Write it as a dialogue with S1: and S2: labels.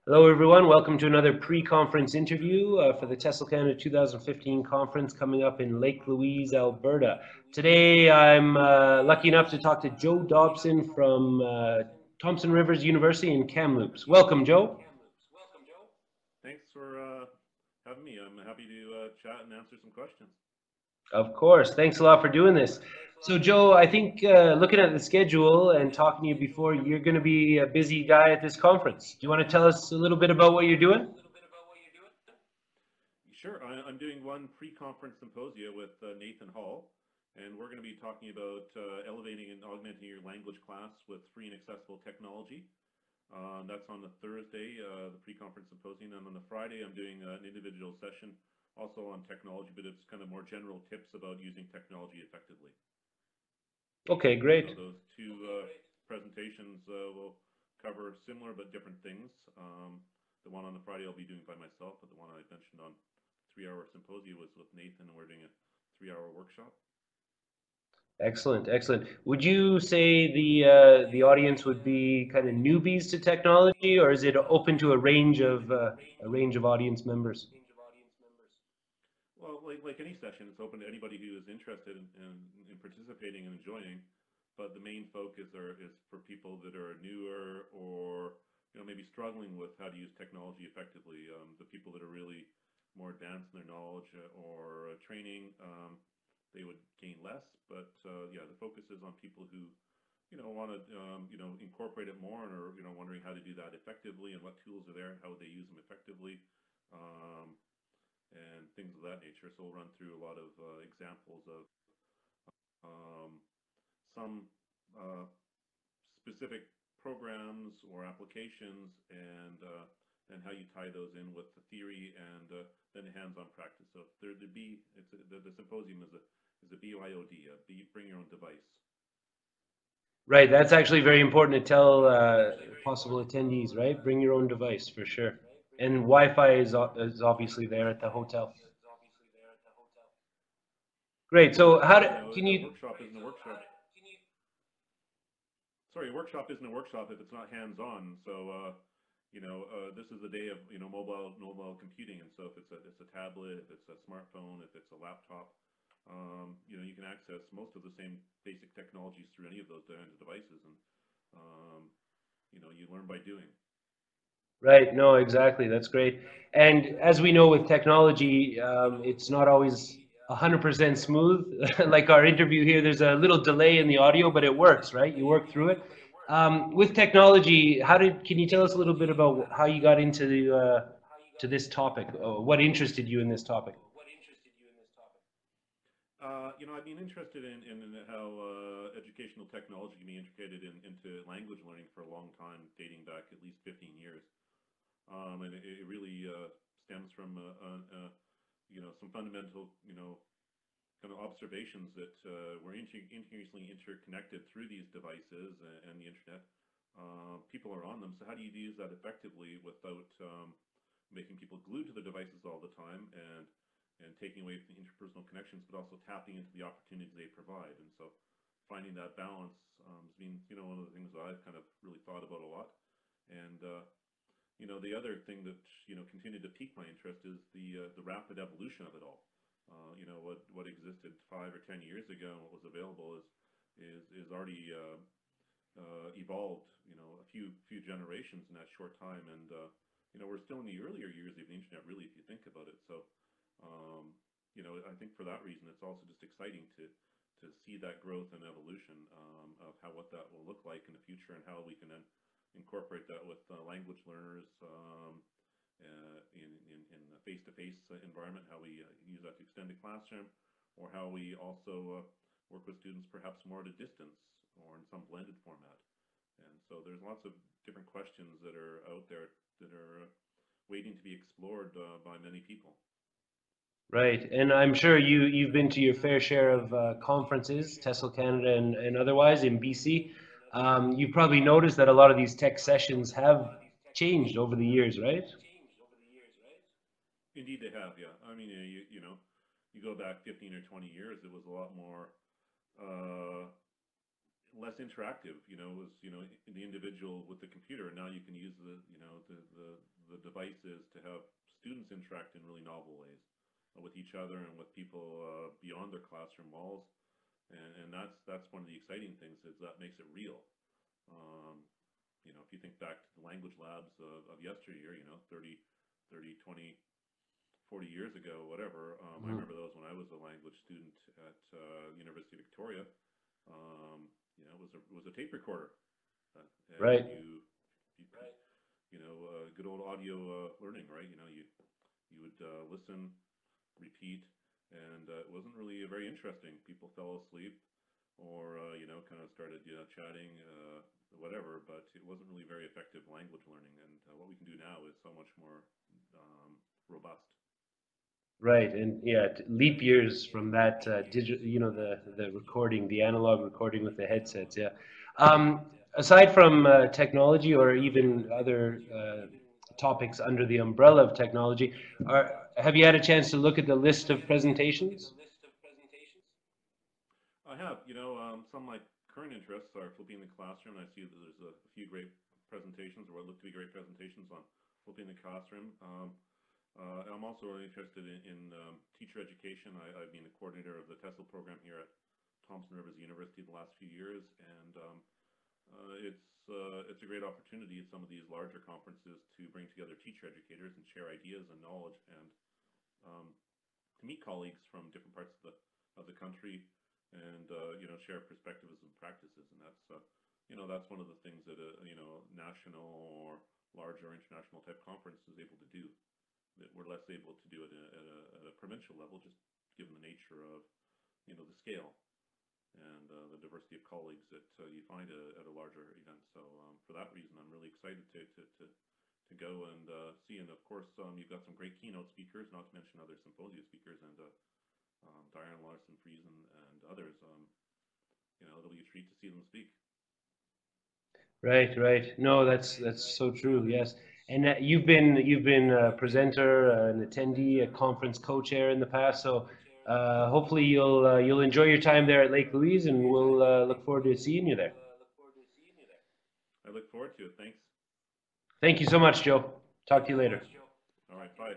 S1: Hello, everyone. Welcome to another pre-conference interview for the TESL Canada 2015 conference coming up in Lake Louise, Alberta. Today, I'm lucky enough to talk to Joe Dobson from Thompson Rivers University in Kamloops. Welcome, Joe.
S2: Thanks for having me. I'm happy to chat and answer some questions.
S1: Of course. Thanks a lot for doing this. So, Joe, I think looking at the schedule and talking to you before, you're going to be a busy guy at this conference. Do you want to tell us a little bit about what you're doing?
S2: Sure, I'm doing one pre-conference symposia with Nathan Hall, and we're going to be talking about elevating and augmenting your language class with free and accessible technology. That's on the Thursday, the pre-conference symposium, and on the Friday I'm doing an individual session also on technology, but it's kind of more general tips about using technology effectively.
S1: Okay, great.
S2: Those two presentations will cover similar but different things. The one on the Friday I'll be doing by myself, but the one I mentioned on 3-hour symposium was with Nathan, and we're doing a 3-hour workshop.
S1: Excellent, excellent. Would you say the audience would be kind of newbies to technology, or is it open to a range of audience members?
S2: Well, like any session, it's open to anybody who is interested in participating and enjoying. But the main focus is for people that are newer or maybe struggling with how to use technology effectively. The people that are really more advanced in their knowledge or training, they would gain less. But yeah, the focus is on people who want to incorporate it more and are wondering how to do that effectively and what tools are there and how they use them effectively. And things of that nature. So we'll run through a lot of examples of some specific programs or applications, and how you tie those in with the theory and then hands-on practice. So the symposium is a BYOD, bring your own device.
S1: Right, that's actually very important to tell possible attendees, right? Bring your own device for sure. And Wi-Fi is obviously there at the hotel. Great. So can you?
S2: Workshop isn't a workshop. Sorry, a workshop isn't a workshop if it's not hands-on. So this is the day of mobile computing, and so if it's a tablet, if it's a smartphone, if it's a laptop, you can access most of the same basic technologies through any of those devices, and you learn by doing.
S1: Right. No, exactly. That's great. And as we know with technology, it's not always 100% smooth. Like our interview here, there's a little delay in the audio, but it works, right? You work through it. With technology, can you tell us a little bit about how you got into to this topic? What interested you in this topic?
S2: I've been interested in how educational technology can be integrated into language learning for a long time, dating back at least 15 years. And it really stems from some fundamental kind of observations that we're increasingly interconnected through these devices and the internet. People are on them, so how do you use that effectively without making people glued to the devices all the time and taking away from the interpersonal connections, but also tapping into the opportunities they provide? And so finding that balance has been one of the things that I've kind of really thought about a lot. And the other thing that continued to pique my interest is the rapid evolution of it all. What existed 5 or 10 years ago and what was available is already evolved a few generations in that short time, and we're still in the earlier years of the internet, really, if you think about it. So I think for that reason it's also just exciting to see that growth and evolution of what that will look like in the future, and how we can then incorporate that with language learners in a face-to-face environment, how we use that to extend the classroom, or how we also work with students perhaps more at a distance or in some blended format. And so there's lots of different questions that are out there that are waiting to be explored by many people.
S1: Right, and I'm sure you've been to your fair share of conferences, TESL Canada and otherwise in BC. You've probably noticed that a lot of these tech sessions have changed over the years, right?
S2: Indeed, they have. Yeah, I mean, you go back 15 or 20 years, it was a lot more less interactive. It was the individual with the computer, and now you can use the devices to have students interact in really novel ways with each other and with people beyond their classroom walls, and that's one of the exciting things, is that makes it real. If you think back to the language labs of yesteryear, 30, 20, 40 years ago, whatever. I remember those when I was a language student at University of Victoria. It was a tape recorder, and
S1: Right.
S2: good old audio learning, right? You would listen, repeat, and it wasn't really very interesting. People fell asleep, or kind of started chatting, whatever. But it wasn't really very effective language learning. And what we can do now is so much more robust.
S1: Right, and yeah, leap years from that digital, the recording, the analog recording with the headsets. Yeah. Aside from technology or even other topics under the umbrella of technology, have you had a chance to look at the list of presentations?
S2: I have. Some of my current interests are flipping the classroom. I see that there's a few great presentations, or what look to be great presentations, on flipping the classroom. I'm also really interested in teacher education. I've been the coordinator of the TESL program here at Thompson Rivers University the last few years, and it's a great opportunity at some of these larger conferences to bring together teacher educators and share ideas and knowledge, and to meet colleagues from different parts of the country, and share perspectives and practices. And that's one of the things that a national or larger international type conference is able to do, that we're less able to do it at a provincial level, just given the nature of the scale and the diversity of colleagues that you find at a larger event. So for that reason, I'm really excited to go and see. And of course, you've got some great keynote speakers, not to mention other symposium speakers, and Diane Larson Friesen and others. It'll be a treat to see them speak.
S1: Right, right. No, that's so true. Yes, and you've been a presenter, an attendee, a conference co-chair in the past. So hopefully you'll enjoy your time there at Lake Louise, and we'll look forward to seeing you there.
S2: I look forward to it. Thanks.
S1: Thank you so much, Joe. Talk to you later.
S2: All right, bye.